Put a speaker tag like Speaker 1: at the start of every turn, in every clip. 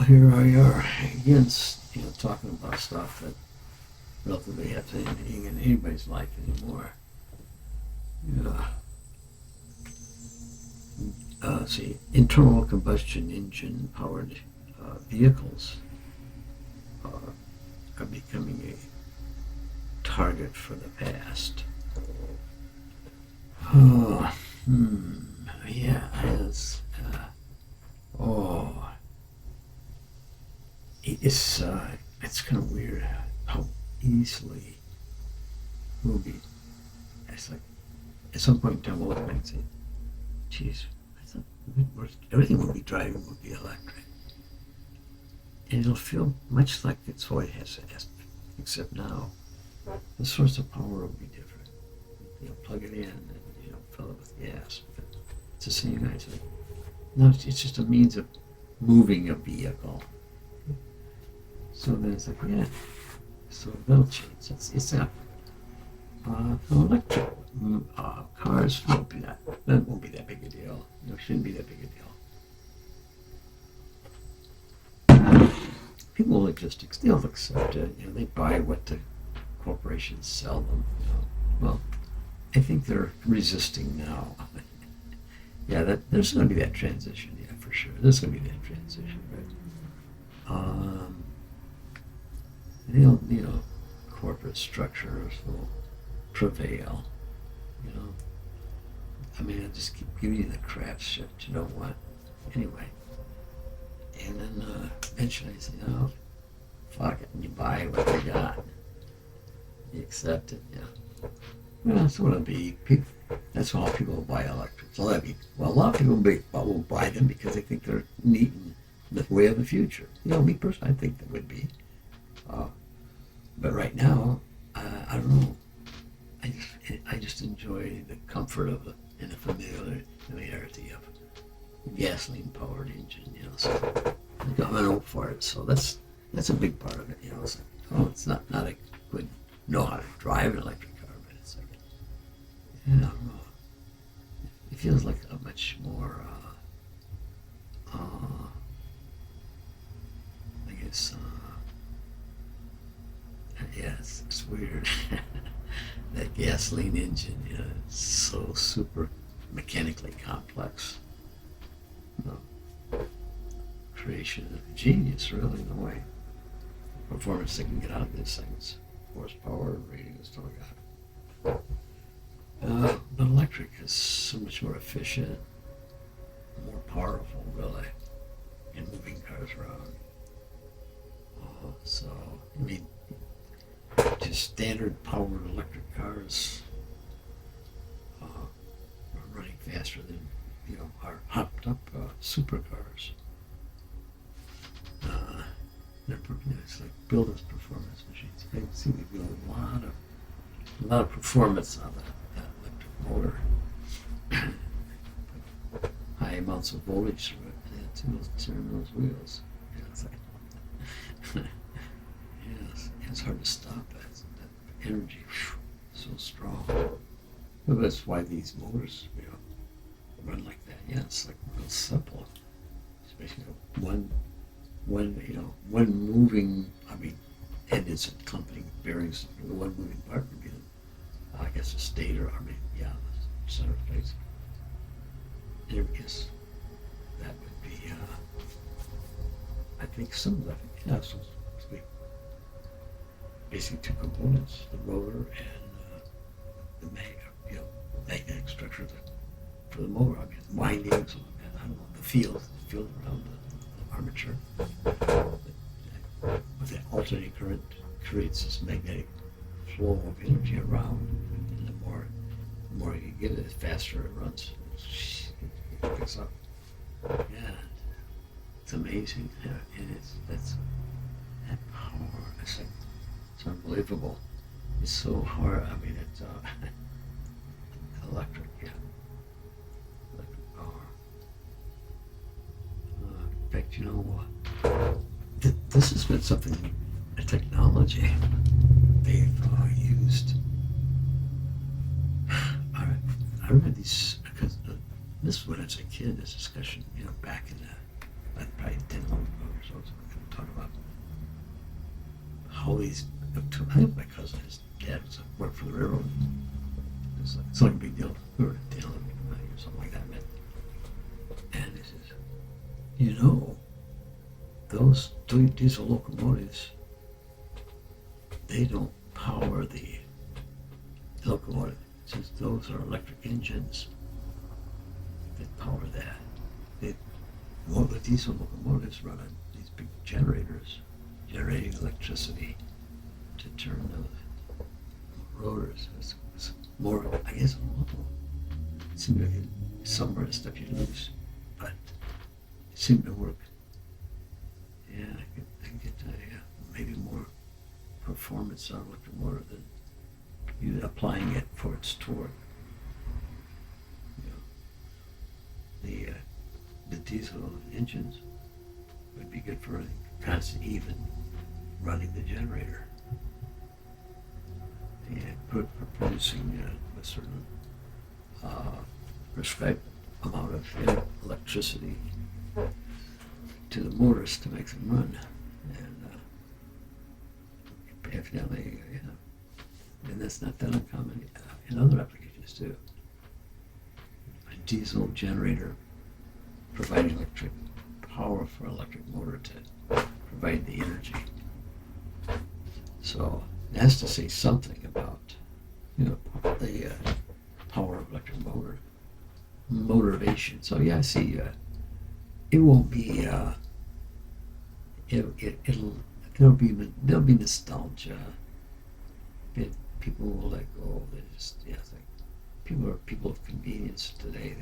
Speaker 1: here I are again, talking about stuff that relatively has anything in anybody's life anymore. Yeah. See, internal combustion engine powered vehicles are becoming a target for the past. Oh, yeah, oh, it's kind of weird how easily we'll be. It's like at some point in time we'll look back and say, "Geez, I thought everything we'll be driving will be electric," and it'll feel much like it's always has, except now the source of power will be different. Plug it in and fill it with gas. But it's the same kind of thing. No, it's just a means of moving a vehicle. So then it's like, yeah, so that'll change. It's a electric cars won't be that won't be that big a deal. Shouldn't be that big a deal. People will just they'll accept it. They buy what the corporations sell them. Well, I think they're resisting now. Yeah, there's going to be that transition. Yeah, for sure. There's going to be that transition. But corporate structures will prevail. I mean, I just keep giving you the crap shit. You know what? Anyway, and then eventually you say, fuck it, and you buy what they got. You accept it. Yeah. Well, that's what it'll be. That's how people will buy electric. So that'd be, well, a lot of people will buy them because they think they're neat and the way of the future. Me personally, I think they would be. But right now, I don't know. I just enjoy the comfort of and the familiarity of a gasoline-powered engine. So I'm an old for it. So that's a big part of it. It's like, it's not a good know how to drive an electric car, but it's like, I don't know. It feels like a much more, I guess, yeah, it's weird. That gasoline engine, it's so super mechanically complex. Creation of genius, really, in a way. Performance they can get out of these things. Horsepower, ratings, all that. But electric is so much more efficient, more powerful, really, in moving cars around. So, I mean, just standard powered electric cars are running faster than our hopped up supercars. It's like builders' performance machines. You can see they build a lot of performance on that electric motor. High amounts of voltage through it to turn those wheels. It's like, yes, it's hard to stop that energy. So strong. But that's why these motors, run like that. Yeah, it's like real simple. It's basically one moving. I mean, and it's accompanying bearings. The one moving part would be, I guess, the stator. I mean, yeah, the center place. And I guess that would be. I think some of that. Yeah, so basically two components: the rotor and the magnetic structure for the motor. I mean, windings. I don't know, the field around the armature. With that alternating current creates this magnetic flow of energy around, and the more you give it, the faster it runs. It picks up. Yeah, it's amazing. Yeah, that's that power. It's unbelievable. It's so hard. I mean, it's electric. Yeah, electric power. In fact, this has been something, a technology they've used. I remember these, because this was when I was a kid, this discussion, back in the, probably 10, 11 years old. these. I think my cousin, his dad worked for the railroad. It's like a big deal. We were dealing with money or something like that. And he says, you know, those diesel locomotives, they don't power the locomotive. Since those are electric engines that power that. Well, the diesel locomotives run on these big generators, generating electricity to turn the rotors. It's more, I guess, it seemed like somewhere the stuff you lose, but it seemed to work. Yeah, I can get maybe more performance out of electric motor than you applying it for its torque. You know, the diesel engines would be good for constant even running the generator. And for producing a certain prescribed amount of electricity to the motors to make them run. And evidently, and that's not that uncommon in other applications too. A diesel generator providing electric power for electric motor to provide the energy. So it has to say something about, the power of electric motivation. So yeah, I see. It won't be. There'll be nostalgia. People will let go. It's like people of convenience today.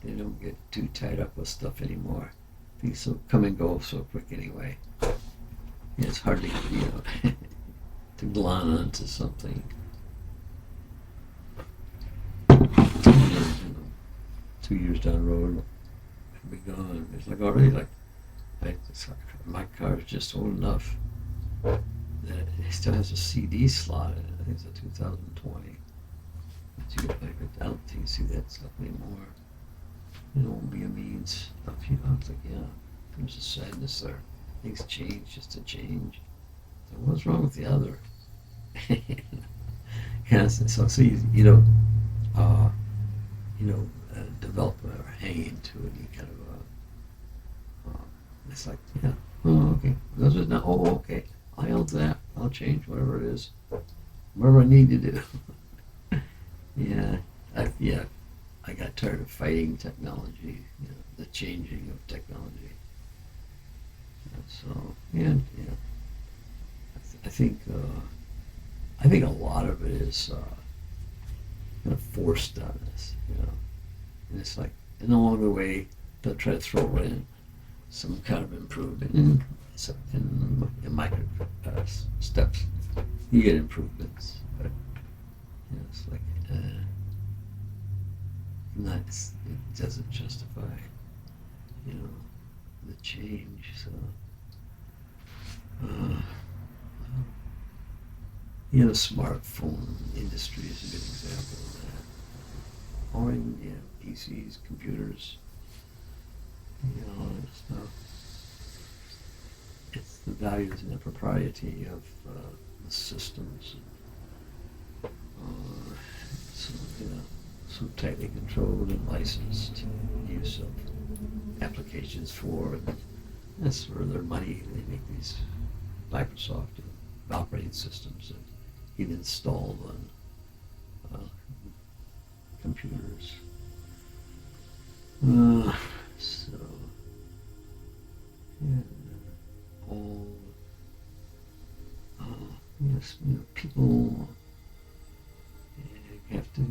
Speaker 1: They don't get too tied up with stuff anymore. Things will come and go so quick anyway. It's hard to to glom onto something. 2 years down the road, it'll be gone. It's like already my car is just old enough that it still has a CD slot in it. I think it's a 2020. I don't think you see that stuff anymore. It won't be a means stuff. I was like, yeah, there's a sadness there. Things change just to change. So what's wrong with the other? So develop or hang into any kind of it's like, yeah, oh, okay. Those are not, oh, okay. I'll that. I'll change whatever it is, whatever I need to do. I got tired of fighting technology, the changing of technology. So I think a lot of it is kind of forced on us, and it's like in the longer way they'll try to throw in some kind of improvement in micro steps. You get improvements, but it's like it doesn't justify the change. So the smartphone industry is a good example of that. Or in PCs, computers, all that stuff. It's the values and the propriety of the systems. So tightly controlled and licensed use of applications for, and that's where their money. They make these Microsoft operating systems that get installed on computers. People have to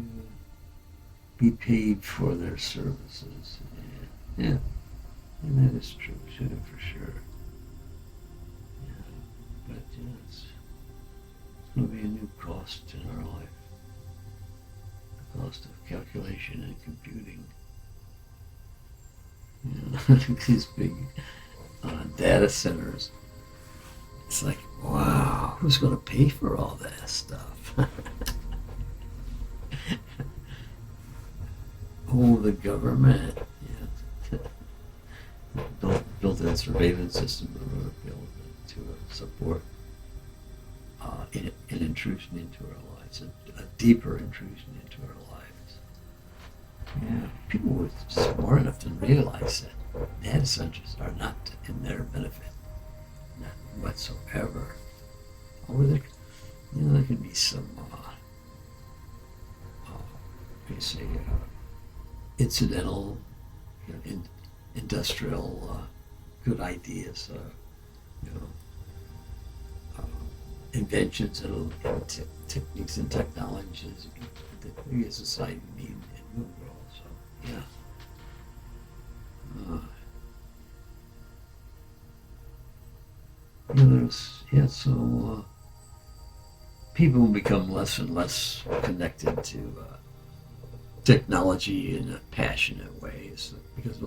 Speaker 1: be paid for their services. And that is true, for sure. But it's going to be a new cost in our life. The cost of calculation and computing. These big data centers. It's like, wow, who's going to pay for all that stuff? Oh, the government. Built-in surveillance system to support an intrusion into our lives, a deeper intrusion into our lives. Yeah, people were smart enough to realize that data centers are not in their benefit, not whatsoever. Or there, there can be some, you say, incidental, industrial good ideas, you know, inventions and techniques and technologies that we as a society need and will grow. So, yeah. So people will become less and less connected to technology in a passionate way, because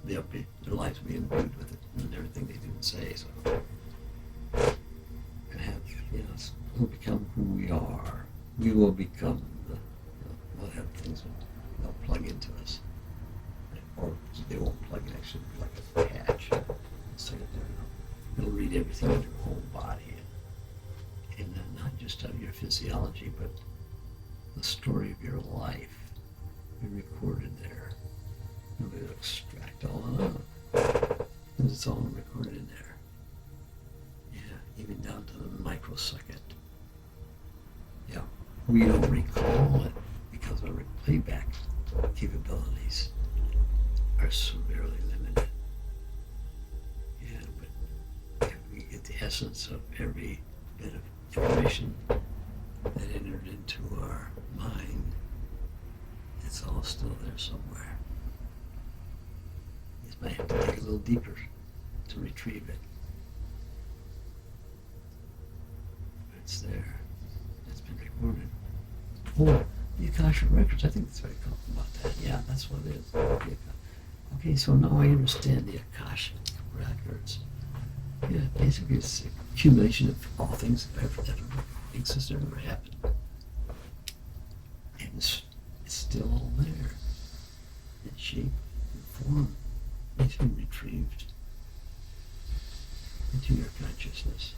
Speaker 1: their lives will be imbued with it and everything they do and say. So, and have we'll become who we are. We will become we'll have things that they'll plug into us, or they won't plug in. Actually, like a patch. It's like it'll read everything in your whole body, and not just of your physiology, but the story of your life. Be recorded there. It'll extract all of it. Because it's all recorded in there. Yeah, even down to the microsecond. Yeah, we don't recall it because our playback capabilities are severely limited. Yeah, but if we get the essence of every bit of information that entered into our mind, it's all still there somewhere. You might have to dig a little deeper to retrieve it. But it's there. It's been recorded. Oh, the Akasha Records. I think that's what I call about that. Yeah, that's what it is. Okay, so now I understand the Akasha Records. Yeah, basically it's the accumulation of all things that ever existed or ever happened. And it's still all there. In shape and form. It's been retrieved into your consciousness.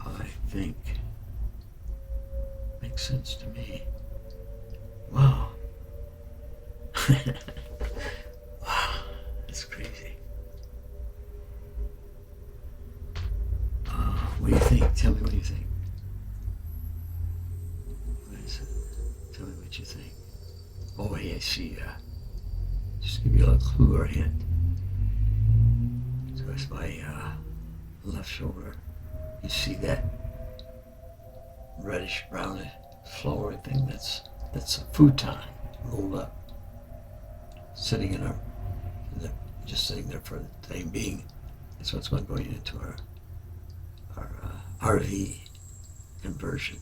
Speaker 1: I think makes sense to me. Wow. Wow, that's crazy. What do you think? Tell me what you think. What is it? Tell me what you think. Oh, hey, I see. Just give you a little clue or hint. So it's my left shoulder. You see that reddish brownish flowery thing? That's a futon rolled up, sitting in just sitting there for the time being. That's what's going into our RV conversion.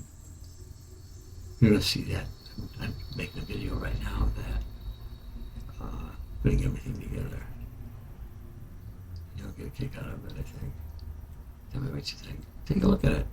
Speaker 1: You're gonna see that. I'm making a video right now of that, putting everything together. You'll get a kick out of it, I think. Tell me what you think. Take a look at it.